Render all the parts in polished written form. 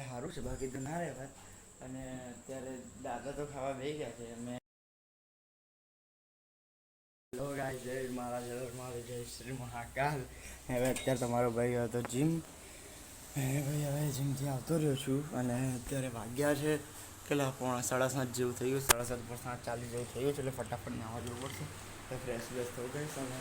સારું છે બાકી તો ના રહેવાય. અને અત્યારે દાદા તો ખાવા બેસી ગયા છે. અમે હેલો ગાઈસ, જય મહારાજ, જય શ્રી મહાકાલ. હવે અત્યારે તમારો ભાઈ હતો જીમ. ભાઈ હવે જીમથી આવતો રહ્યો છું અને અત્યારે વાગ્યા છે કેટલા 6:30 જેવું થઈ ગયું. 7:30 પર 7:40 જેવું થઈ ગયું છે. એટલે ફટાફટ નાહવા જવું પડશે. તો ફ્રેશ થઈ જઈશ અને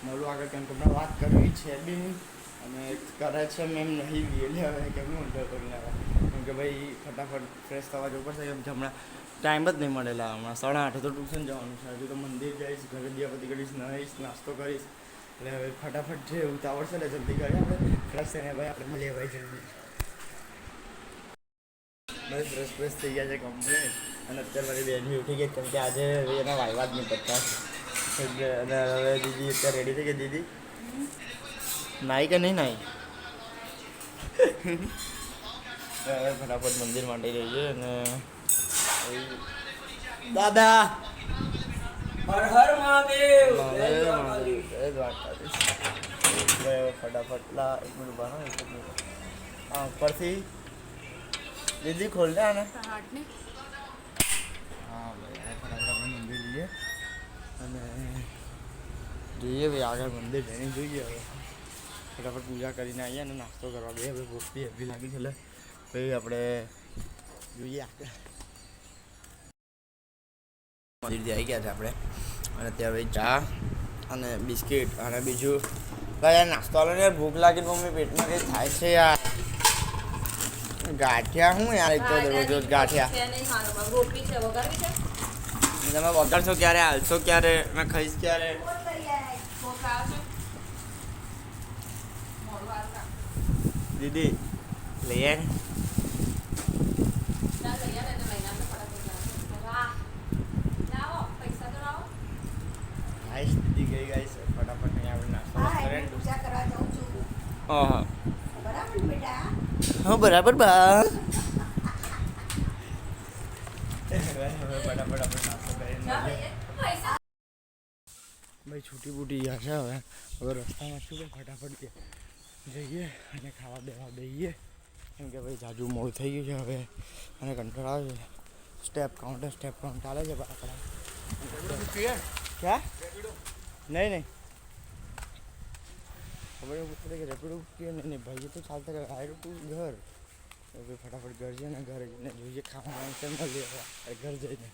મળું આગળ. કેમ કે હમણાં વાત કરવી છે બી નહીં અને કરે છે મેમ નહીં બી. એટલે હવે કેમનું ઊંધો કરી લેવા. કેમ કે ભાઈ ફટાફટ ફ્રેશ થવા જવું પડશે. કેમ કે હમણાં ટાઈમ જ નહીં મળેલા. હમણાં 8:30 તો ટ્યુશન જવાનું છે. હજુ તો મંદિર જઈશ, ઘરે દિયાબત્તી કરીશ, નહીશ, નાસ્તો કરીશ. એટલે હવે ફટાફટ જે ઉતાવળ છે એટલે જલ્દી કરીએ આપણે. ફ્રેશ થઈને ભાઈ આપણે મળીએ ભાઈ જલ્દી. ભાઈ ફ્રેશ થઈ ગયા છે કમ્પ્લીટ. અને અત્યારે મારી બેન બી ઉઠી ગઈ કેમ કે આજે એના વાયવા જ નહીં પડતા. અને હવે દીદી અત્યારે રેડી થઈ ગઈ. દીદી નાઈ કે નહીં નાઈ? હવે ફટાફટ મંદિર માટે રહીએ અને દાદા હર હર મહાદેવ. ફટાફટ લા એક મિનિટ બહાર ઉપરથી દીદી ખોલ દે આને. હા ભાઈ ફટાફટ આપણે મંદિર જઈએ અને જોઈએ ભાઈ આગળ મંદિર જઈને જોઈએ. હવે ફટાફટ પૂજા કરીને આવીએ અને નાસ્તો કરવા દઈએ. હવે ભૂખ બી હેવી લાગી છે એટલે ભાઈ આપણે જોઈએ આગળ. મંદિરથી આવી ગયા છે આપણે અને ત્યાં ભાઈ ચા અને બિસ્કિટ અને બીજું ભાઈ યાર નાસ્તો આલો ને યાર. ભૂખ લાગીને મમ્મી પેટમાં કંઈ થાય છે યાર. ગાંઠિયા શું યાર? એક તો રોજ ગાંઠિયા તમે વગાડશો ક્યારે? હાલશો ક્યારે? મેં ખાઈશ ક્યારે? દીદી લઈએ ગાઈસ. દીદી ગઈ ગાઈસ ફટાફટ નહીં આપણે નાસ્તો હા હા બરાબર બા. હવે ફટાફટ આપણે નાસ્તો કરીને ભાઈ છૂટી બૂટી ગયા છે. હવે રસ્તામાં છું ભાઈ ફટાફટ જઈએ અને ખાવા બેવા દઈએ. કેમ કે ભાઈ જાજુ મોડું થઈ ગયું છે હવે અને કંટ્રોલ આવે છે. સ્ટેપ કાઉન્ટ ચાલે છે આપણા. ક્યાં નહીં ખબર પૂછે કે રેપિડો કે નહીં ભાઈ તો ચાલતા રહે. આવ્યું તું ઘર ભાઈ ફટાફટ ઘર જઈએ ને ઘરે જઈને જોઈએ ખાવાનું છે મળીએ ઘર જઈને.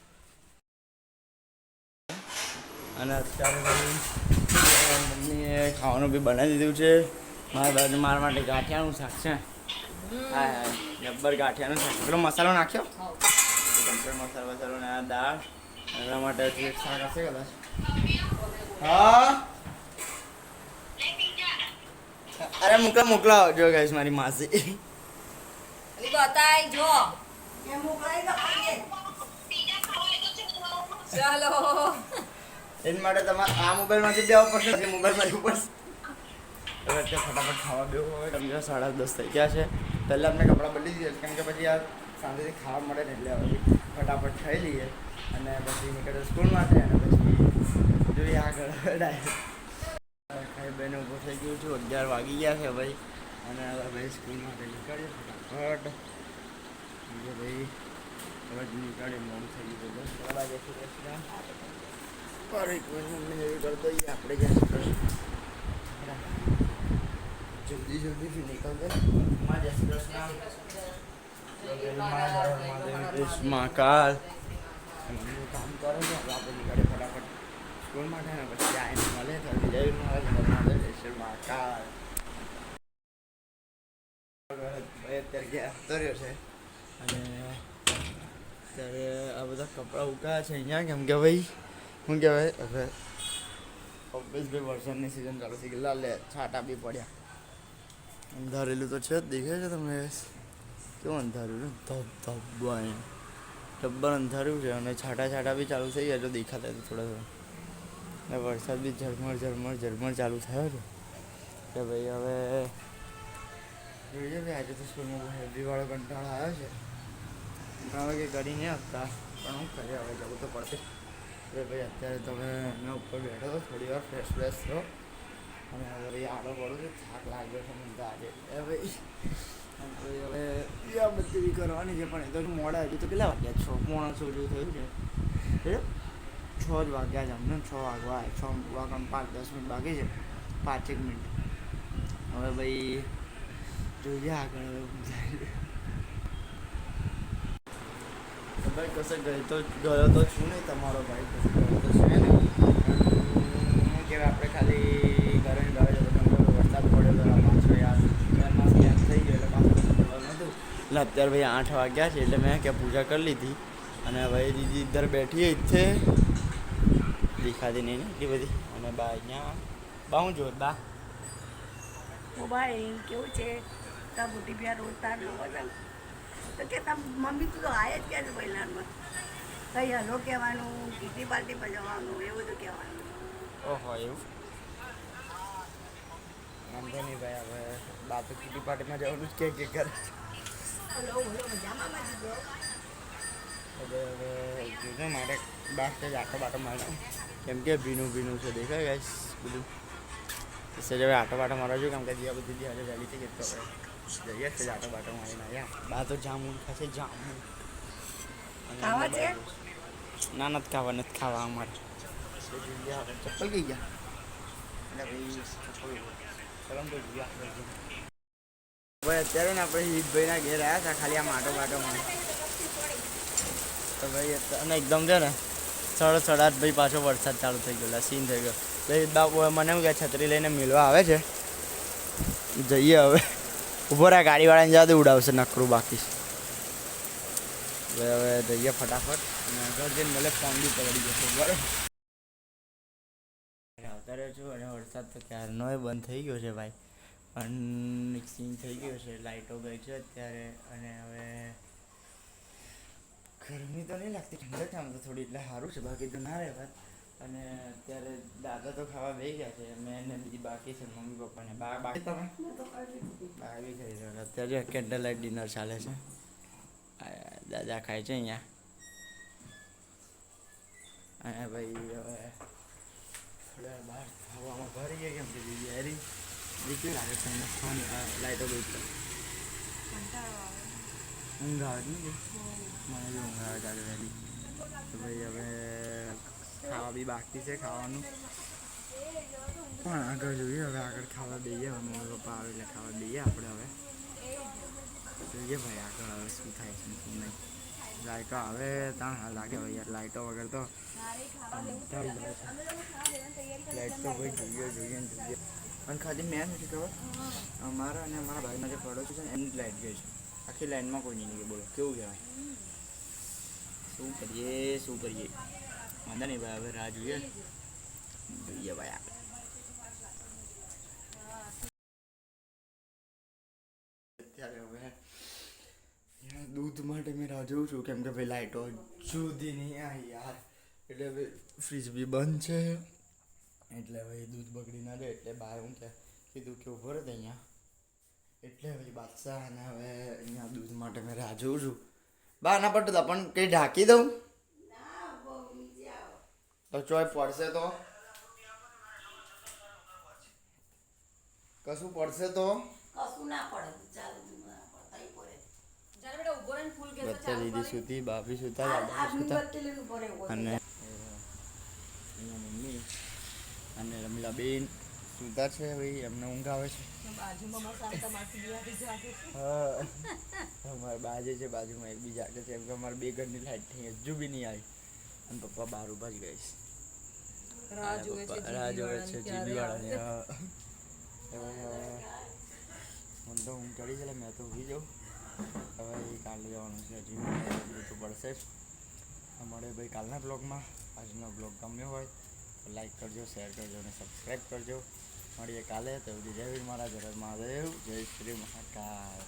અને અત્યારે ભાઈ મમ્મીએ ખાવાનું બી બનાવી દીધું છે. મારા માટે ગાંઠિયાનું શાક છે. હા જબ્બર ગાંઠિયાનું શાક. પેલો મસાલો નાખ્યો મસાલો ને આ દાળ એના માટે હજુ એક શાક હશે કદાચ. હા અરે મોકલાવો જો ગાઈસ મારી માસી બતાય જો ચાલો એની માટે તમારે આ મોબાઈલમાંથી દેવા પડશે. જે મોબાઈલમાં લેવું પડશે. હવે અત્યારે ફટાફટ ખાવા બેવું. હવે કેમ કે 10:30 થઈ ગયા છે. પહેલાં આપણે કપડાં બદલી દઈએ કેમ કે પછી આ સાંજેથી ખાવા મળે ને એટલે હવે ફટાફટ ખાઈ લઈએ અને પછી નીકળે સ્કૂલમાં છે અને પછી જોઈએ આગળ ડાયરેક્ટ ખાઈ બેને ઊભો થઈ ગયું છું. 11 વાગી ગયા છે ભાઈ અને હવે ભાઈ સ્કૂલ માટે નીકળીએ ફટાફટ. ભાઈ હવે નીકળીએ મોડું થઈ ગયું. 10 વાગે પર એક મમ્મી એવી કરી દઈએ આપણે ક્યાં જલ્દી નીકળ દે. જય શ્રી કૃષ્ણ મહાકાલ કામ કરે છે. આપણે નીકળે ફટાફટ સ્કૂલ માટે ને પછી આવીને મળે તો જય મહારાજ જય શ્રી મહાકાલ. અત્યારે ગયા આવતો રહ્યો છે અને અત્યારે આ બધા કપડાં ઉકાયા છે અહીંયા. કેમ કે ભાઈ શું કહેવાય હવે ઓબ્વિયસ ભાઈ વરસાદની સિઝન ચાલુ થઈ ગઈ. લે છાંટા બી પડ્યા. અંધારેલું તો છે જ દેખાય છે તમને કેવું અંધારેલું જબ્બર અંધાર્યું છે અને છાંટા બી ચાલુ થઈ ગયા જો દેખાતા થોડા ને વરસાદ બી ઝરમર ચાલુ થયો છે. કે ભાઈ હવે જોઈએ ભાઈ આજે તો સ્કૂલમાં હેલ્દીવાળો કંટાળો આવ્યો છે. હવે કંઈ કરી નહીં આપતા પણ હું કરીએ હવે જવું તો પડશે. એટલે ભાઈ અત્યારે તમે એના ઉપર બેઠો હતો થોડી વાર ફ્રેશ થયો અને હવે આડો પડું છે. થાક લાગ્યો છે મને તો આજે. ભાઈ હવે બધી બી કરવાની છે, પણ એ તો મોડા હજુ તો કેટલા વાગ્યા 6:45 જેવું થયું છે. એ 6 જ વાગ્યા છે અમને, 6 વાગવા 6 વાગવામાં 5-10 મિનિટ બાકી છે, 5 મિનિટ. હવે ભાઈ જોઈએ આગળ ભાઈ કશે ગયો તો છું નહીં, તમારો ભાઈ કશે ગયો તો છે નહીં. કે આપણે ખાલી ઘરે ઘરે જતો વરસાદ પડ્યો તો પાછો યાર થઈ ગયો એટલે પાછું નહોતું. એટલે અત્યારે ભાઈ 8 વાગ્યા છે એટલે મેં કે પૂજા કરી લીધી અને ભાઈ દીદી ઇધર બેઠી ਇੱਥੇ દેખાતી નહીં ને એટલી બધી. અને બા અહીંયા બા હું જોત બા મોબાઈલ કેવું છે તા મોટી બિયા રોજ તાર લોકો છે તો કે તમ મમ્મી તું તો આય જ ક્યાં છે પહેલાંમાં કંઈ હલો કહેવાનું કીટી પાર્ટી પર જવાનું એવું બધું કહેવાનું. ઓહો એવું વાંધો નહીં ભાઈ. હવે બા તો કીટી પાર્ટીમાં જવાનું જ કે કરે. હલો હલો મજામાં મારી ગયો. હવે જોજો મારે બાર જ આટો બાટો મારે કેમ કે ભીનું છે દેખાય ગાઈસ બધું. સજ હવે આટો બાટો મારવા જોઈએ કેમ કે દિયા બધી આજે વહેલી થઈ ગઈ તો હવે જઈએ સજ આટો બાટો મારીને આવ્યા. બા તો જામુન ખાશે જામુન. ખાવા છે? ના નથી ખાવા અમારે. જોઈએ હવે ચપ્પલ ગઈ ગયા એટલે ભાઈ ચપ્પલ ચલો તો જોઈએ આપણે. ભાઈ અત્યારે ને આપણે હિતભાઈના ઘેર આવ્યા હતા ખાલી આમ આટો બાટો મારી તો ભાઈ અને એકદમ છે ને 8:30 ભાઈ પાછો વરસાદ ચાલુ થઈ ગયો, સીન થઈ ગયો. ભાઈ બાપુ મને એવું કે છત્રી લઈને મિલવા આવે છે, જઈએ હવે. ઊભો રહ્યા ગાડીવાળાને જવા દે ઉડાવશે નકરું બાકી. હવે જઈએ ફટાફટ અને ઘર જઈને મળે ફોન બી પકડી જશે બરાબર. આવતા રહ્યો છું અને વરસાદ તો ક્યારનો બંધ થઈ ગયો છે ભાઈ, પણ સીન થઈ ગયો છે. લાઇટો ગઈ છે અત્યારે અને હવે ગરમી તો નહીં લાગતી, ઠંડક આમ તો થોડી એટલે સારું છે, બાકી તો ના રહે વાત. અને અત્યારે દાદા તો ખાવા બેસી ગયા છે, મેં ને બીજી બાકી છે મમ્મી પપ્પાને. બાકી તમે બા બી ખાઈ રહ્યા. અત્યારે કેન્ડલ લાઇટ ડિનર ચાલે છે, દાદા ખાય છે અહીંયા. અને ભાઈ હવે થોડા બહાર હવામાં ભરી ગયા કેમ કે દીદી હેરી દીકરી લાગે છે એમને ખાવાની લાઇટો ગઈ છે. ઊંઘ આવે છે ને મને બી ઊંઘ આવે ચાલે વહેલી. તો ભાઈ હવે ખાવા બી બાકી છે ખાવાનું, પણ આગળ જોઈએ. હવે આગળ ખાવા દઈએ, હવે મમ્મી પપ્પા આવે એટલે ખાવા દઈએ આપણે. હવે જોઈએ ભાઈ આગળ હવે શું થાય છે શું નહીં. લાઇટો આવે ત્યાં હાલ લાગે ભાઈ યાર, લાઇટો વગર તો લાઇટ તો ભાઈ જોઈએ. અને ખાલી મેં નથી ખબર અમારા અને અમારા ભાઈના જે પડોશી છે ને એની જ લાઇટ ગઈ છે, આખી લાઈનમાં કોઈ નહીં ગઈ. બોલો કેવું કહેવાય. શું કરીએ વાંધો નહીં ભાઈ. હવે રાહ જોઈએ ભાઈ આગળ. અત્યારે હવે દૂધ માટે મેં રાહ જોઉં છું કેમ કે ભાઈ લાઇટો સુધી નહીં આવી યાર. એટલે ભાઈ ફ્રીજ બી બંધ છે એટલે ભાઈ દૂધ બગડી ના જાય એટલે બહાર હું કીધું કે ઉભો રહે અહીંયા. એટલે ભાઈ બાદશાહ અને હવે અહીંયા દૂધ માટે મેં રાહ જોઉં છું. બહાર ના પડતા પણ કંઈ ઢાંકી દઉં તો ચોય પડશે તો કશું પડશે તો કશું ના પડે ચાલુ ના પડે પડે ચાલ બેટા ઉભો રહીને ફૂલ કે બચ્ચા દીદી સુતી, બાપી સુતા, દાદા સુતા અને અહીંયા મમ્મી અને રમીલાબેન સુતા છે. ભાઈ એમને ઊંઘ આવે છે. બાજુમાં મસાલા માસી બિયારી જાગે છે. હા અમારે બાજે છે, બાજુમાં એક બી જાગે છે. એમ કે અમારે 2 ઘરની લાઈટ થઈ હજુ બી નહીં આવી અને પપ્પા બહાર ઊભા જ ગઈ છે. રાહ જોવે છે જીબી વાળાની. મને તો ઊંઘ ચડી છે મેં તો ઊભી જાઉં. હવે કાલે જવાનું છે, હજી મને તો પડશે જ. મળે ભાઈ કાલના બ્લોગમાં. આજનો બ્લોગ ગમ્યો હોય તો લાઈક કરજો, શેર કરજો અને સબસ્ક્રાઈબ કરજો. મળીએ કાલે. તો જય વીર મહારાજ, હર મહાદેવ, જય શ્રી મહાકાલ.